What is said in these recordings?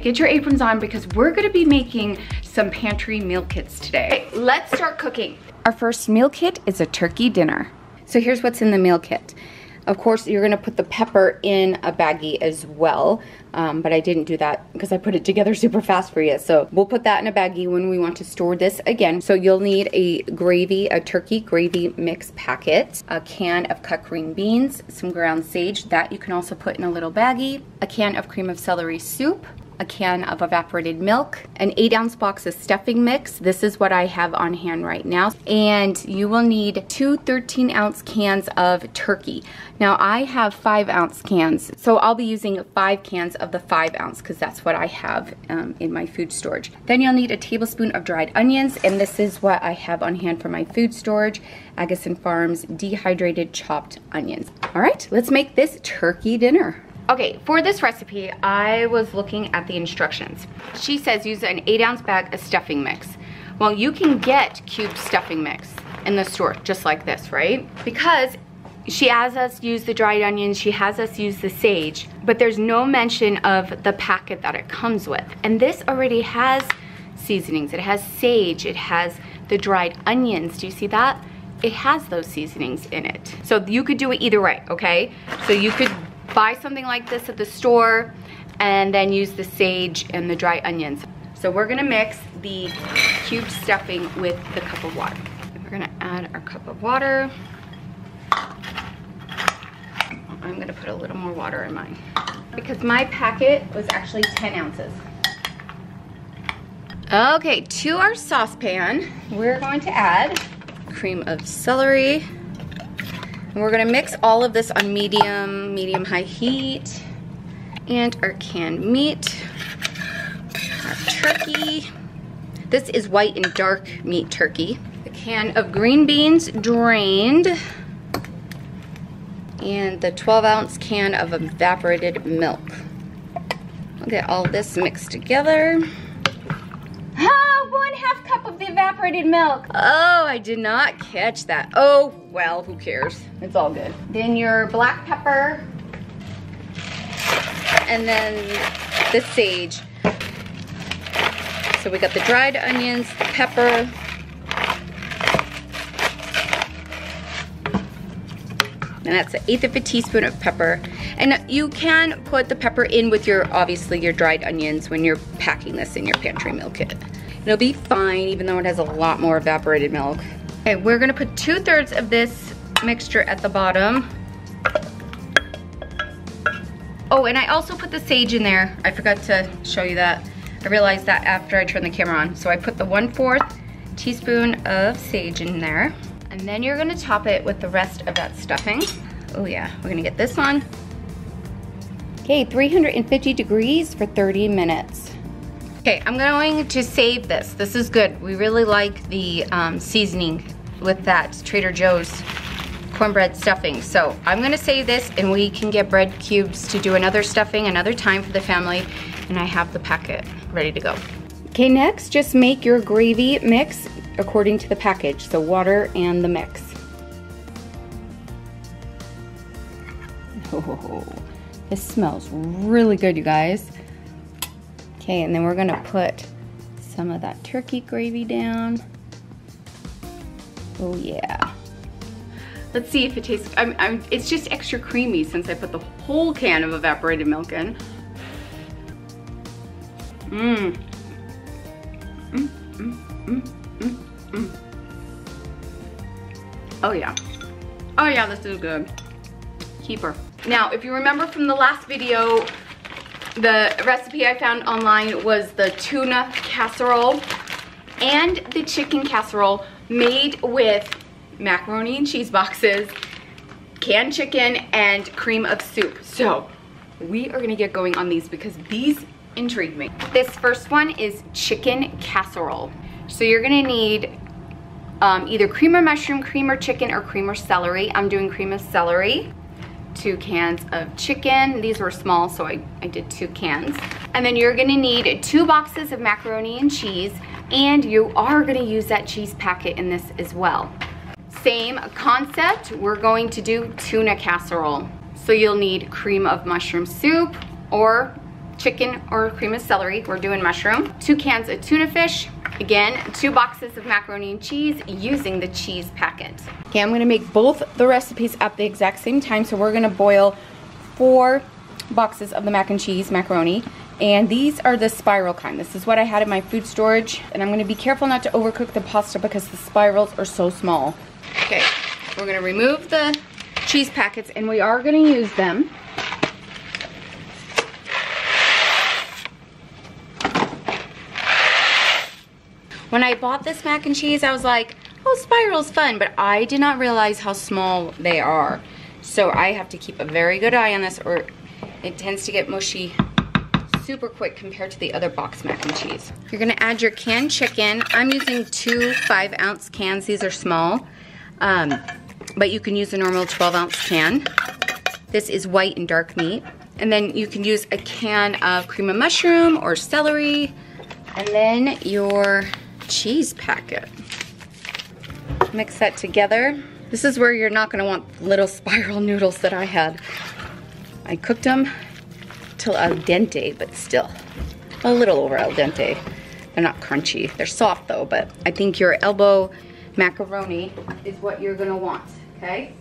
get your aprons on because we're gonna be making some pantry meal kits today. Okay, let's start cooking. Our first meal kit is a turkey dinner. So here's what's in the meal kit. Of course, you're gonna put the pepper in a baggie as well, but I didn't do that because I put it together super fast for you. So we'll put that in a baggie when we want to store this again. So you'll need a turkey gravy mix packet, a can of cut green beans, some ground sage, that you can also put in a little baggie, a can of cream of celery soup, a can of evaporated milk, an 8-ounce box of stuffing mix. This is what I have on hand right now. And you will need 2 13-ounce cans of turkey. Now I have 5-ounce cans, so I'll be using 5 cans of the 5-ounce because that's what I have in my food storage. Then you'll need a tablespoon of dried onions, and this is what I have on hand for my food storage. Agassiz Farms dehydrated chopped onions. All right, let's make this turkey dinner. Okay, for this recipe, I was looking at the instructions. She says use an 8-ounce bag of stuffing mix. Well, you can get cube stuffing mix in the store, just like this, right? Because she has us use the dried onions, she has us use the sage, but there's no mention of the packet that it comes with. And this already has seasonings. It has sage, it has the dried onions. Do you see that? It has those seasonings in it. So you could do it either way, okay? So you could buy something like this at the store and then use the sage and the dry onions. So we're gonna mix the cubed stuffing with the cup of water. We're gonna add our cup of water. I'm gonna put a little more water in mine because my packet was actually 10 ounces. Okay, to our saucepan, we're going to add cream of celery. And we're gonna mix all of this on medium-high heat. And our canned meat, our turkey. This is white and dark meat turkey. The can of green beans drained. And the 12-ounce can of evaporated milk. I'll get all this mixed together. 1/2 cup of the evaporated milk. Oh, I did not catch that. Oh, well, who cares? It's all good. Then your black pepper. And then the sage. So we got the dried onions, the pepper. And that's 1/8 of a teaspoon of pepper. And you can put the pepper in with obviously your dried onions when you're packing this in your pantry meal kit. It'll be fine, even though it has a lot more evaporated milk. Okay, we're gonna put 2/3 of this mixture at the bottom. Oh, and I also put the sage in there. I forgot to show you that. I realized that after I turned the camera on. So I put the 1/4 teaspoon of sage in there. And then you're gonna top it with the rest of that stuffing. Oh yeah, we're gonna get this on. Okay, 350 degrees for 30 minutes. Okay, I'm going to save this. This is good. We really like the seasoning with that Trader Joe's cornbread stuffing. So I'm gonna save this and we can get bread cubes to do another stuffing another time for the family. And I have the packet ready to go. Okay, next, just make your gravy mix according to the package. So water and the mix. Oh, this smells really good, you guys. Okay, and then we're gonna put some of that turkey gravy down. Oh yeah. Let's see if it tastes, it's just extra creamy since I put the whole can of evaporated milk in. Mmm. Mmm, mmm, mmm, mmm, mmm. Oh yeah. Oh yeah, this is good. Keeper. Now, if you remember from the last video, the recipe I found online was the tuna casserole and the chicken casserole made with macaroni and cheese boxes, canned chicken, and cream of soup. So we are gonna get going on these because these intrigue me. This first one is chicken casserole. So you're gonna need either cream or mushroom, cream or chicken, or cream or celery. I'm doing cream of celery. 2 cans of chicken. These were small, so I did 2 cans. And then you're gonna need 2 boxes of macaroni and cheese, and you are gonna use that cheese packet in this as well. Same concept, we're going to do tuna casserole. So you'll need cream of mushroom soup or chicken or cream of celery. We're doing mushroom. 2 cans of tuna fish. Again, 2 boxes of macaroni and cheese using the cheese packet. Okay, I'm gonna make both the recipes at the exact same time. So we're gonna boil 4 boxes of the mac and cheese macaroni. And these are the spiral kind. This is what I had in my food storage. And I'm gonna be careful not to overcook the pasta because the spirals are so small. Okay, we're gonna remove the cheese packets and we are gonna use them. When I bought this mac and cheese, I was like, oh, spiral's fun, but I did not realize how small they are. So I have to keep a very good eye on this or it tends to get mushy super quick compared to the other box mac and cheese. You're gonna add your canned chicken. I'm using 2 5-ounce cans. These are small, but you can use a normal 12-ounce can. This is white and dark meat. And then you can use a can of cream of mushroom or celery, and then your cheese packet. Mix that together. This is where you're not gonna want little spiral noodles that I had. I cooked them till al dente, but still a little over al dente. They're not crunchy. They're soft though, but I think your elbow macaroni is what you're gonna want, okay?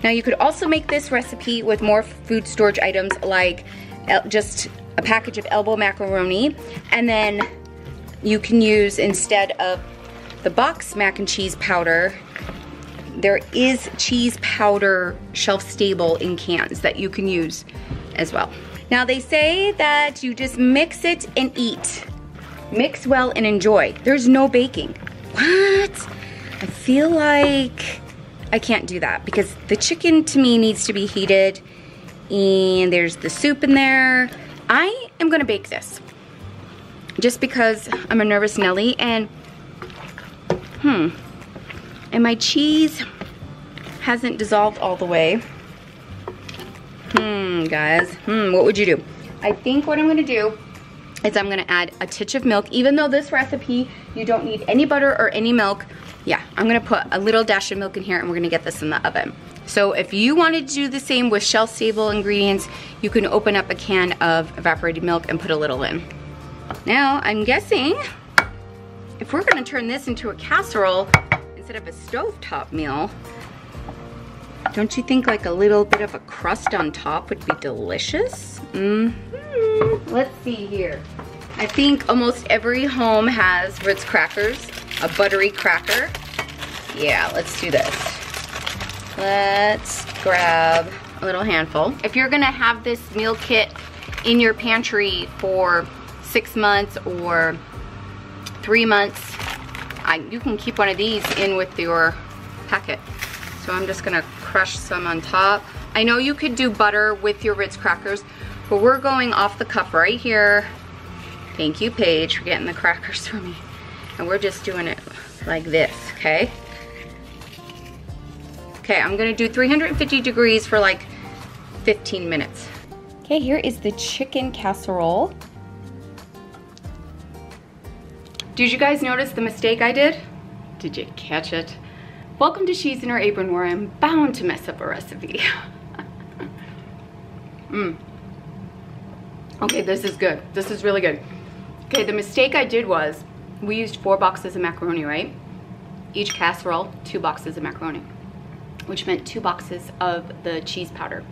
Now you could also make this recipe with more food storage items like just a package of elbow macaroni, and then you can use, instead of the box mac and cheese powder, there is cheese powder shelf stable in cans that you can use as well. Now they say that you just mix it and eat. Mix well and enjoy. There's no baking. What? I feel like I can't do that because the chicken to me needs to be heated and there's the soup in there. I am gonna bake this just because I'm a nervous Nelly and my cheese hasn't dissolved all the way. Guys, what would you do? I think what I'm gonna do is I'm gonna add a titch of milk. Even though this recipe, you don't need any butter or any milk, yeah, I'm gonna put a little dash of milk in here and we're gonna get this in the oven. So if you wanted to do the same with shelf-stable ingredients, you can open up a can of evaporated milk and put a little in. Now, I'm guessing if we're gonna turn this into a casserole instead of a stovetop meal, don't you think like a little bit of a crust on top would be delicious? Let's see here. I think almost every home has Ritz crackers, a buttery cracker. Yeah, let's do this. Let's grab a little handful. If you're gonna have this meal kit in your pantry for 6 months or 3 months, you can keep one of these in with your packet. So I'm just gonna crush some on top. I know you could do butter with your Ritz crackers, but we're going off the cuff right here. Thank you, Paige, for getting the crackers for me. And we're just doing it like this, okay? Okay, I'm gonna do 350 degrees for like 15 minutes. Okay, here is the chicken casserole. Did you guys notice the mistake I did? Did you catch it? Welcome to She's in Her Apron, where I'm bound to mess up a recipe. Okay, this is good. This is really good. Okay, the mistake I did was, we used 4 boxes of macaroni, right? Each casserole, 2 boxes of macaroni, which meant 2 boxes of the cheese powder.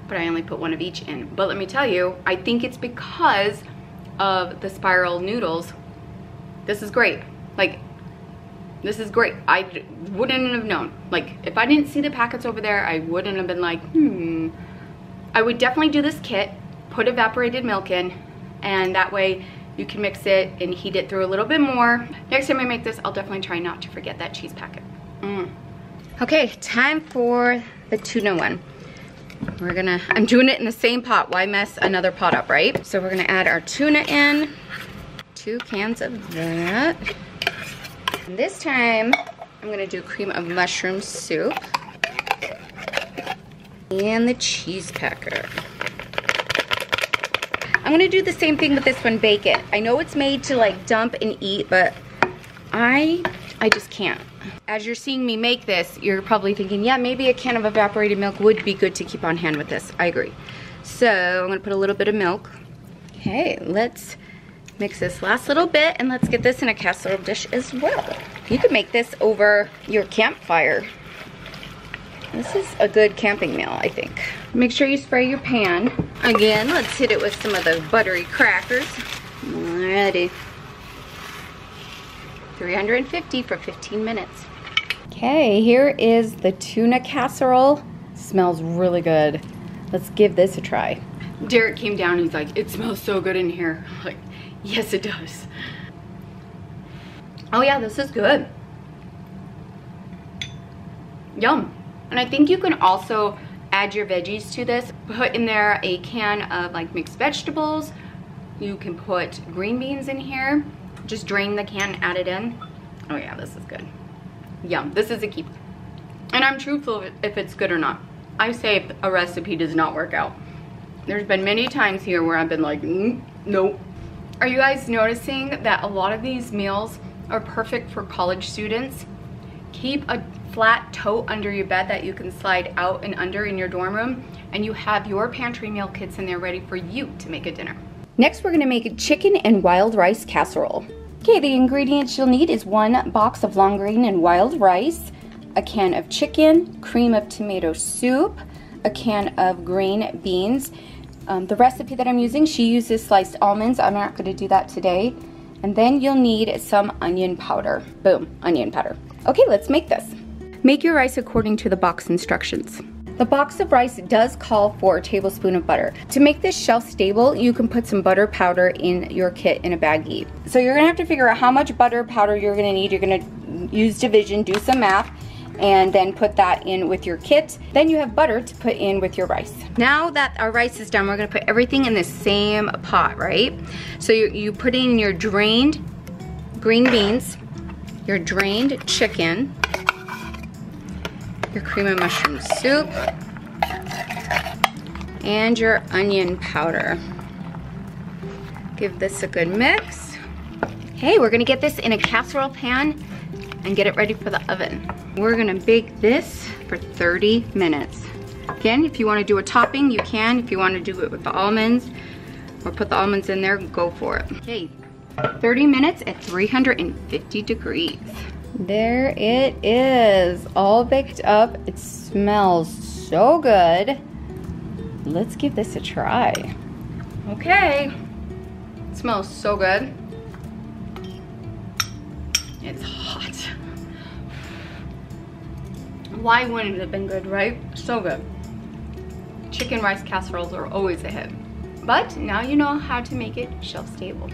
But I only put 1 of each in. But let me tell you, I think it's because of the spiral noodles. This is great. Like, this is great. I wouldn't have known. Like, if I didn't see the packets over there, I wouldn't have been like, I would definitely do this kit, put evaporated milk in, and that way you can mix it and heat it through a little bit more. Next time I make this, I'll definitely try not to forget that cheese packet. Okay, time for the tuna one. I'm doing it in the same pot. Why mess another pot up, right? So we're gonna add our tuna in. 2 cans of that. And this time, I'm gonna do cream of mushroom soup. And the cheese packer. I'm gonna do the same thing with this one, bake it. I know it's made to like dump and eat, but I just can't. As you're seeing me make this, you're probably thinking, yeah, maybe a can of evaporated milk would be good to keep on hand with this. I agree. So I'm gonna put a little bit of milk. Okay, let's mix this last little bit and let's get this in a casserole dish as well. You could make this over your campfire. This is a good camping meal, I think. Make sure you spray your pan. Again, let's hit it with some of the buttery crackers. Alrighty. 350 for 15 minutes. Okay, here is the tuna casserole. Smells really good. Let's give this a try. Derek came down and he's like, it smells so good in here. I'm like, yes it does. Oh yeah, this is good. Yum. And I think you can also add your veggies to this. Put in there a can of like mixed vegetables. You can put green beans in here. Just drain the can, add it in. Oh yeah, this is good. Yum, this is a keep. And I'm truthful if it's good or not. I say if a recipe does not work out. There's been many times here where I've been like, nope. Are you guys noticing that a lot of these meals are perfect for college students? Keep a flat tote under your bed that you can slide out and under in your dorm room, and you have your pantry meal kits in there ready for you to make a dinner. Next, we're gonna make a chicken and wild rice casserole. Okay, the ingredients you'll need is 1 box of long grain and wild rice, a can of chicken, cream of tomato soup, a can of green beans. The recipe that I'm using, she uses sliced almonds. I'm not gonna do that today. And then you'll need some onion powder. Boom, onion powder. Okay, let's make this. Make your rice according to the box instructions. The box of rice does call for a tablespoon of butter. To make this shelf stable, you can put some butter powder in your kit in a baggie. So you're gonna have to figure out how much butter powder you're gonna need. You're gonna use division, do some math, and then put that in with your kit. Then you have butter to put in with your rice. Now that our rice is done, we're gonna put everything in the same pot, right? So you put in your drained green beans, your drained chicken, your cream of mushroom soup, and your onion powder. Give this a good mix. Okay, we're gonna get this in a casserole pan and get it ready for the oven. We're gonna bake this for 30 minutes. Again, if you wanna do a topping, you can. If you wanna do it with the almonds or put the almonds in there, go for it. Okay, 30 minutes at 350 degrees. There it is, all baked up. It smells so good. Let's give this a try. Okay, it smells so good. It's hot. Why wouldn't it have been good, right? So good. Chicken rice casseroles are always a hit. But now you know how to make it shelf stable.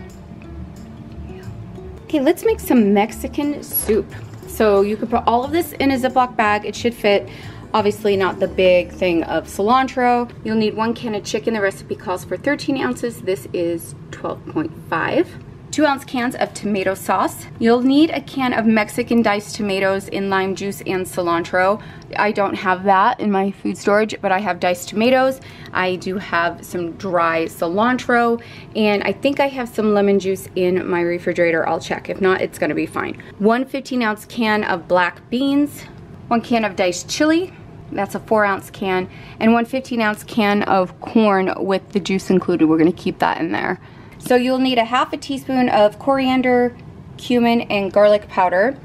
Okay, let's make some Mexican soup. So you could put all of this in a Ziploc bag. It should fit. Obviously not the big thing of cilantro. You'll need 1 can of chicken. The recipe calls for 13 ounces. This is 12.5. 2-ounce cans of tomato sauce. You'll need a can of Mexican diced tomatoes in lime juice and cilantro. I don't have that in my food storage, but I have diced tomatoes. I do have some dry cilantro, and I think I have some lemon juice in my refrigerator. I'll check. If not, it's gonna be fine. 1 15-ounce can of black beans, 1 can of diced chili, that's a 4-ounce can, and 1 15-ounce can of corn with the juice included. We're gonna keep that in there. So you'll need a 1/2 teaspoon of coriander, cumin, and garlic powder,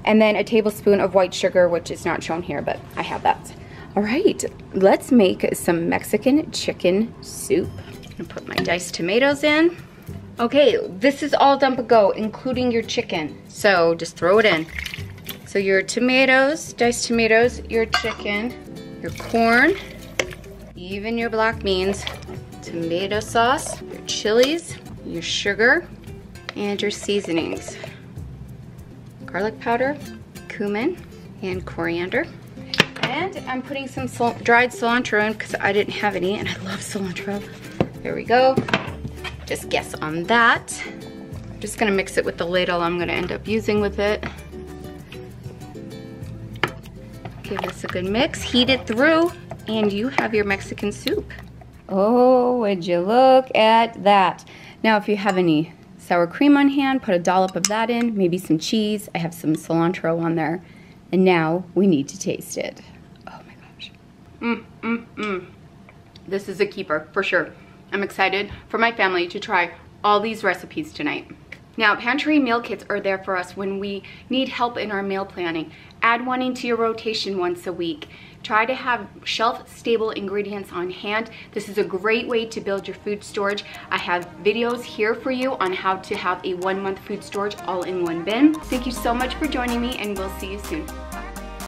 and then a tablespoon of white sugar, which is not shown here, but I have that. All right, let's make some Mexican chicken soup. I'm gonna put my diced tomatoes in. Okay, this is all done but go, including your chicken. So just throw it in. So your tomatoes, diced tomatoes, your chicken, your corn, even your black beans, tomato sauce, your chilies, your sugar, and your seasonings. Garlic powder, cumin, and coriander. And I'm putting some dried cilantro in because I didn't have any, and I love cilantro. There we go. Just guess on that. I'm just gonna mix it with the ladle I'm gonna end up using with it. Give this a good mix, heat it through, and you have your Mexican soup. Oh, would you look at that. Now, if you have any sour cream on hand, put a dollop of that in, maybe some cheese. I have some cilantro on there. And now we need to taste it. Oh my gosh. This is a keeper for sure. I'm excited for my family to try all these recipes tonight. Now, pantry meal kits are there for us when we need help in our meal planning. Add one into your rotation once a week. Try to have shelf-stable ingredients on hand. This is a great way to build your food storage. I have videos here for you on how to have a 1-month food storage all in one bin. Thank you so much for joining me, and we'll see you soon.